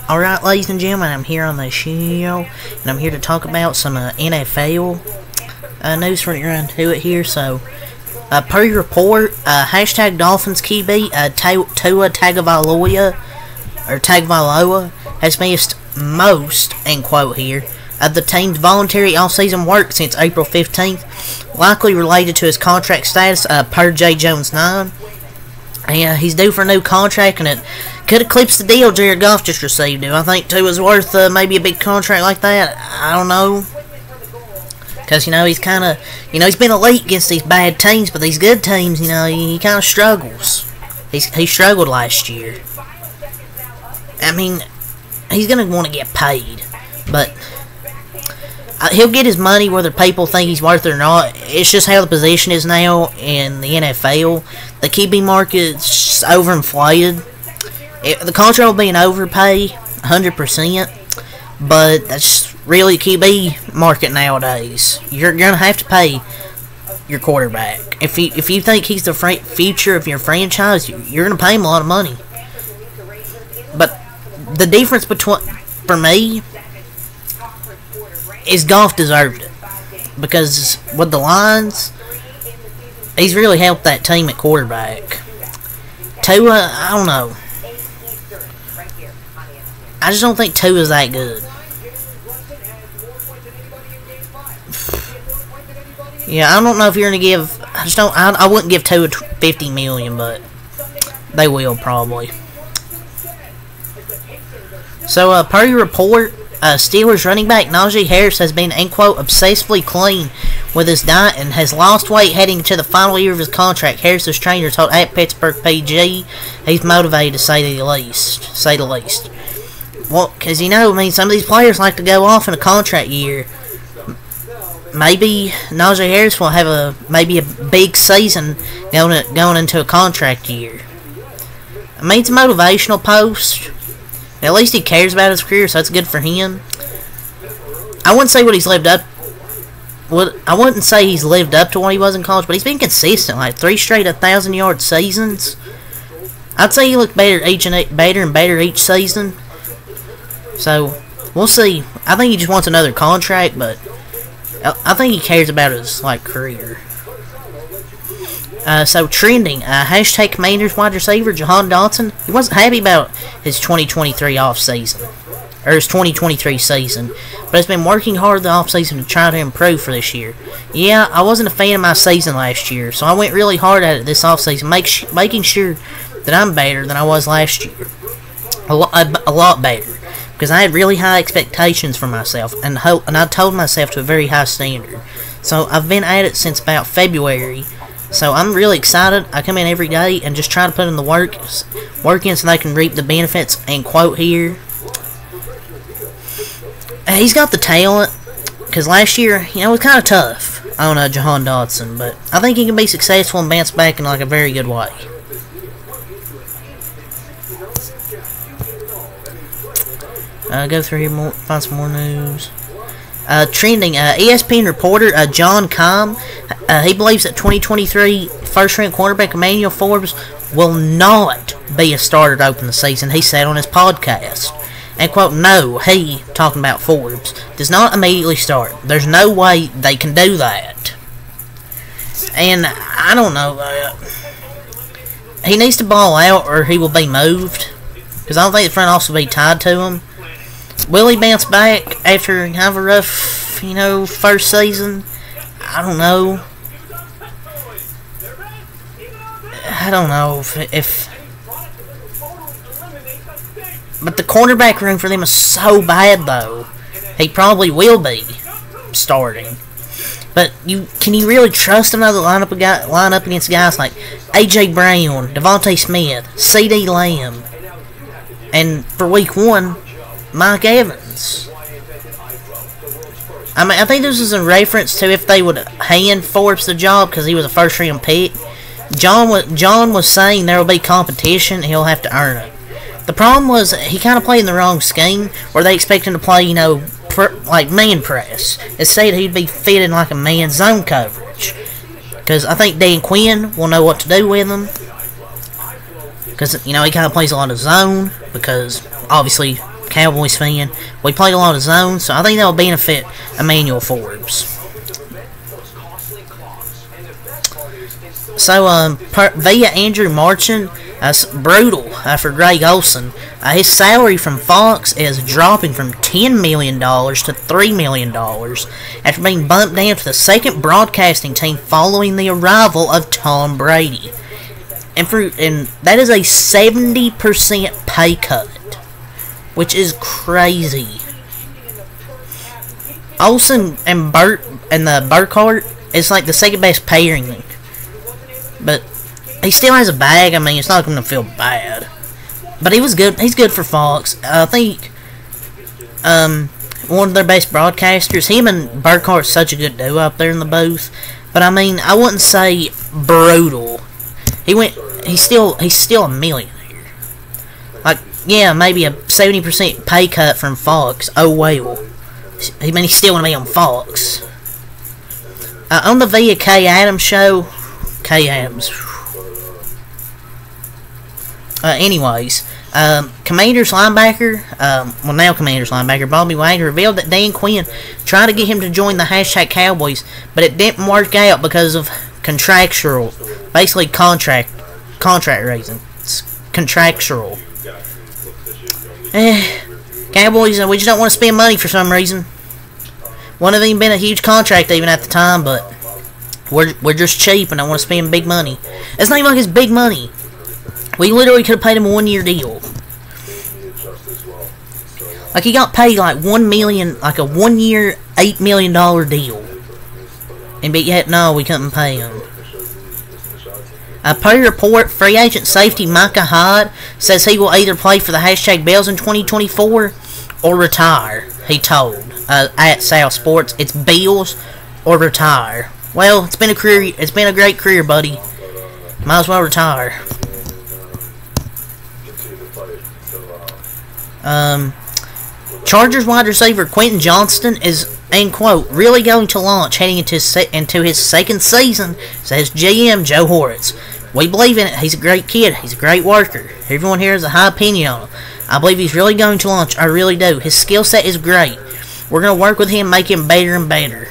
Alright, ladies and gentlemen, I'm here on the show, and I'm here to talk about some NFL news for around to it here. So, per your report, hashtag Dolphins QB Tua Tagovailoa, has missed most, end quote here, of the team's voluntary off-season work since April 15th, likely related to his contract status, per J. Jones 9. And he's due for a new contract, and it could eclipse the deal Jared Goff just received. Do I think Tua's worth maybe a big contract like that? I don't know. Because, he's kind of, he's been elite against these bad teams, but these good teams, he kind of struggles. He struggled last year. I mean, he's going to want to get paid, but he'll get his money whether people think he's worth it or not. It's just how the position is now in the NFL. The QB market's overinflated. The contract will be an overpay, 100%, but that's really the QB market nowadays. You're going to have to pay your quarterback. If you think he's the future of your franchise, you're going to pay him a lot of money. But the difference for me, is Goff deserved it. Because with the Lions, he's really helped that team at quarterback. Tua, I don't know. I just don't think Tua's that good. Yeah, I don't know if you're going to give... I wouldn't give Tua $50 million, but they will probably. So, per your report, Steelers running back Najee Harris has been, end quote, obsessively clean with his diet and has lost weight heading to the final year of his contract. Harris's trainer told at Pittsburgh PG he's motivated to say the least. Well, because, some of these players like to go off in a contract year. Maybe Najee Harris will have maybe a big season going into a contract year. It's a motivational post. At least he cares about his career, so that's good for him. I wouldn't say I wouldn't say he's lived up to what he was in college, but he's been consistent, like 3 straight 1,000-yard seasons. I'd say he looked better and better each season. So we'll see. I think he just wants another contract, but I think he cares about his career. So trending, hashtag Commanders wide receiver Jahan Dotson. He wasn't happy about his 2023 offseason, or his 2023 season, but has been working hard the offseason to try to improve for this year. Yeah, I wasn't a fan of my season last year, so I went really hard at it this offseason, making sure that I'm better than I was last year. A lot better, because I had really high expectations for myself, and I told myself to a very high standard. So I've been at it since about February. So I'm really excited. I come in every day and just try to put in the work in so they can reap the benefits, and quote here. He's got the talent, because last year, it was kind of tough on Jahan Dotson, but I think he can be successful and bounce back in a very good way. Go through here, find some more news. Trending, ESPN reporter John Keim, he believes that 2023 first-round quarterback Emmanuel Forbes will not be a starter to open the season, he said on his podcast. And, quote, no, he, talking about Forbes, does not immediately start. There's no way they can do that. And, I don't know, he needs to ball out or he will be moved, because I don't think the front office will be tied to him. Will he bounce back after have a rough, first season? I don't know. I don't know if but the cornerback room for them is so bad, though. He probably will be starting. But can you really trust him to line up against guys like A.J. Brown, Devontae Smith, C.D. Lamb, and for week 1, Mike Evans? I think this is in reference to if they would hand Forbes the job because he was a first-round pick. John was saying there will be competition, he'll have to earn it. The problem was he kind of played in the wrong scheme, where they expect him to play, like man press. Instead, he'd be fitting like a man zone coverage. Because I think Dan Quinn will know what to do with him. Because, he kind of plays a lot of zone, because obviously Cowboys fan. We played a lot of zones, so I think that'll benefit Emmanuel Forbes. So, via Andrew Marchand, that's brutal for Greg Olsen. His salary from Fox is dropping from $10 million to $3 million after being bumped down to the second broadcasting team following the arrival of Tom Brady. And that is a 70% pay cut, which is crazy. Olsen and the Burkhardt is like the second best pairing. But he still has a bag. I mean, it's not going to feel bad. But he was good. He's good for Fox. I think one of their best broadcasters. Him and Burkhardt's such a good duo up there in the booth. But I mean, I wouldn't say brutal. He's still a millionaire. Like, yeah, maybe a 70% pay cut from Fox. Oh well. I mean, he's still going to be on Fox. On the Via K Adams show. K. Adams. Anyways, Commanders linebacker, well now Commanders linebacker Bobby Wagner revealed that Dan Quinn tried to get him to join the hashtag Cowboys, but it didn't work out because of contractual, basically contract reasons. Contractual. Cowboys, we just don't want to spend money for some reason. Wouldn't have even been a huge contract even at the time, but we're just cheap and don't want to spend big money. It's not even like it's big money. We literally could have paid him a 1-year deal. Like, he got paid like $1 million, like a 1-year, $8 million deal. And but yet, no, we couldn't pay him. Per report, free agent safety Micah Hyde says he will either play for the hashtag Bells in 2024 or retire. He told at South Sports, it's Bills or retire. Well, it's been a great career, buddy. Might as well retire. Chargers wide receiver Quentin Johnston is, end quote, really going to launch heading into his second season, says GM Joe Horitz. We believe in it. He's a great kid. He's a great worker. Everyone here has a high opinion on him. I believe he's really going to launch. I really do. His skill set is great. We're going to work with him, make him better and better.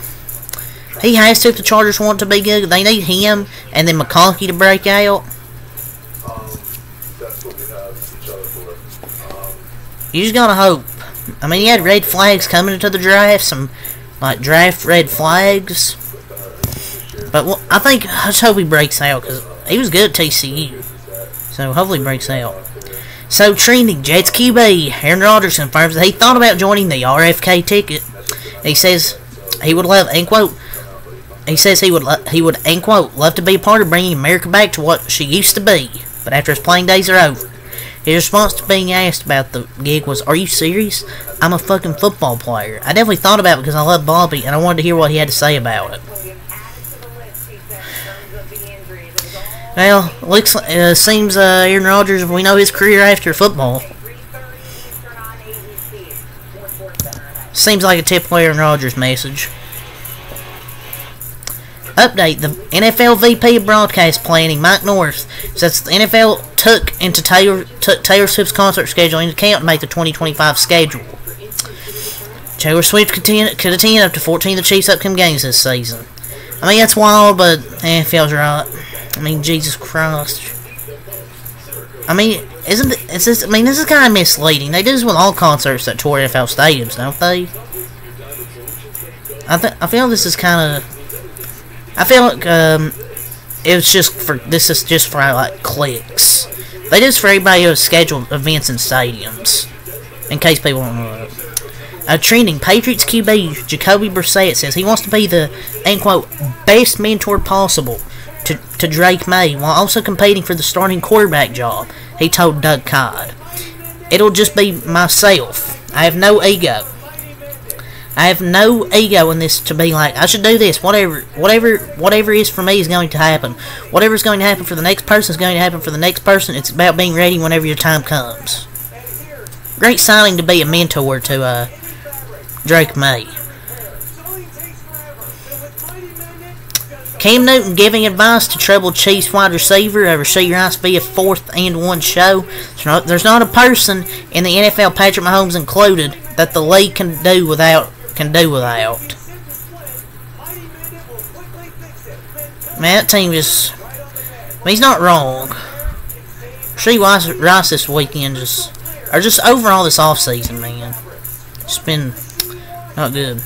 He has to if the Chargers want to be good. They need him and then McConkey to break out. You just gotta hope. I mean, he had red flags coming into the draft. Some, like, draft red flags. But well, I just hope he breaks out because he was good at TCU. So hopefully he breaks out. So, trending, Jets QB Aaron Rodgers confirms that he thought about joining the RFK ticket. He says he would love, end quote, end quote, love to be a part of bringing America back to what she used to be. But after his playing days are over. His response to being asked about the gig was, "Are you serious? I'm a fucking football player." I definitely thought about it because I love Bobby and I wanted to hear what he had to say about it. Well, seems Aaron Rodgers, we know his career after football. Seems like a typical Aaron Rodgers message. Update, the NFL VP of Broadcast Planning, Mike North, says the NFL took Taylor Swift's concert schedule into account to make the 2025 schedule. Taylor Swift could attend up to 14 of the Chiefs' upcoming games this season. I mean, that's wild, but it feels right. I mean, Jesus Christ. I mean, this is kind of misleading. They do this with all concerts that tour NFL stadiums, don't they? I feel this is kind of. I feel like this is just for like clicks. They do this for everybody who has scheduled events in stadiums, in case people don't know. Trending, Patriots QB Jacoby Brissett says he wants to be the, end quote, best mentor possible to Drake May while also competing for the starting quarterback job, he told Doug Codd. It'll just be myself. I have no ego. I have no ego in this to be like, I should do this, whatever is for me is going to happen. Whatever's going to happen for the next person is going to happen for the next person. It's about being ready whenever your time comes. Great signing to be a mentor to Drake May. Cam Newton giving advice to troubled Chiefs wide receiver over Rasheed Rice via 4th and 1 show. There's not a person in the NFL, Patrick Mahomes included, that the league can do without. Man, that team just... he's not wrong. Rasheed Rice this weekend just overall this offseason, man. It's been not good.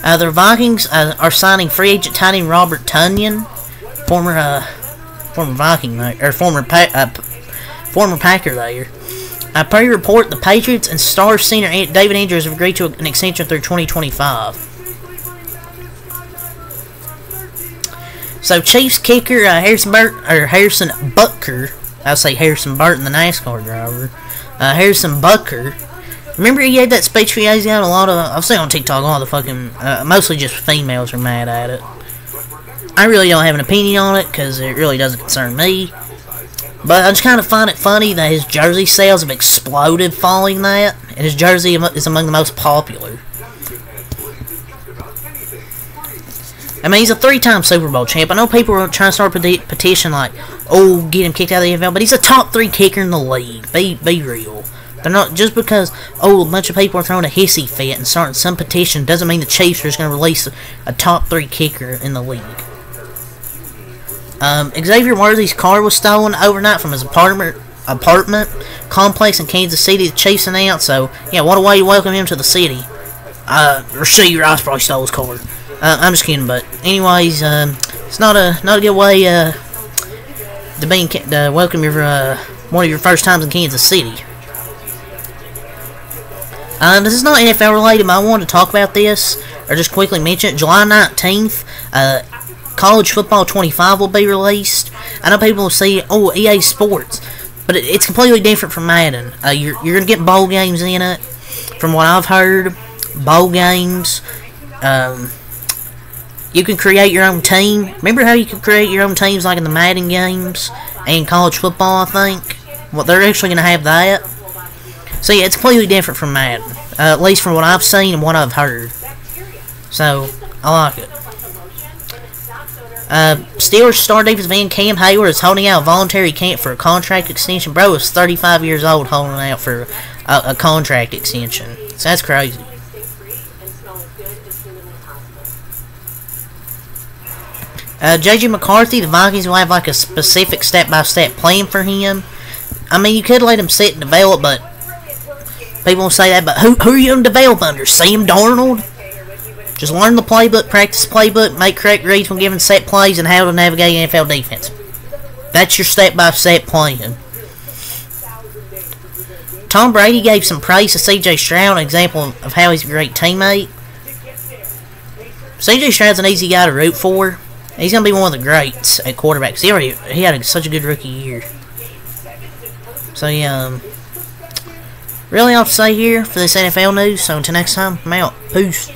The Vikings are signing free agent tight end Robert Tonyan, former Viking or former Packer there. Per report, the Patriots and star senior David Andrews have agreed to an extension through 2025. So Chiefs kicker Harrison Butker, I'll say Harrison Burton, the NASCAR driver. Harrison Butker. Remember he had that speech 3 days ago? I've seen on TikTok, a lot of the fucking, mostly just females are mad at it. I really don't have an opinion on it, because it really doesn't concern me. But I just kind of find it funny that his jersey sales have exploded following that, and his jersey is among the most popular. I mean, he's a 3-time Super Bowl champ. I know people are trying to start a petition like, oh, get him kicked out of the NFL, but he's a top 3 kicker in the league. Be real. They're not, just because, oh, a bunch of people are throwing a hissy fit and starting some petition doesn't mean the Chiefs are just going to release a top 3 kicker in the league. Xavier Worthy's car was stolen overnight from his apartment complex in Kansas City. The Chiefs announced, so, yeah, what a way to welcome him to the city. Rasheed Rice probably stole his car. I'm just kidding, but anyways, it's not a good way to welcome your one of your first times in Kansas City. This is not NFL related, but I wanted to talk about this, or just quickly mention it. July 19th, College Football 25 will be released. I know people will see, oh, EA Sports, but it's completely different from Madden. You're going to get bowl games in it, from what I've heard. Bowl games. You can create your own team. Remember how you could create your own teams like in the Madden games and college football, I think? Well, they're actually going to have that. So yeah, it's completely different from Madden, at least from what I've seen and what I've heard. So, I like it. Steelers star defensive end Cam Hayward is holding out a voluntary camp for a contract extension. Bro is 35 years old holding out for a contract extension. So that's crazy. J.J. McCarthy, the Vikings will have like a specific step-by-step plan for him. I mean, you could let him sit and develop, but people will say that, but who are you going to develop under? Sam Darnold? Just learn the playbook, practice the playbook, make correct reads when given set plays, and how to navigate NFL defense. That's your step-by-step plan. Tom Brady gave some praise to C.J. Stroud, an example of how he's a great teammate. C.J. Stroud's an easy guy to root for. He's going to be one of the greats at quarterbacks. He had such a good rookie year. So, yeah, really all to say here for this NFL news. So, until next time, I'm out. Peace.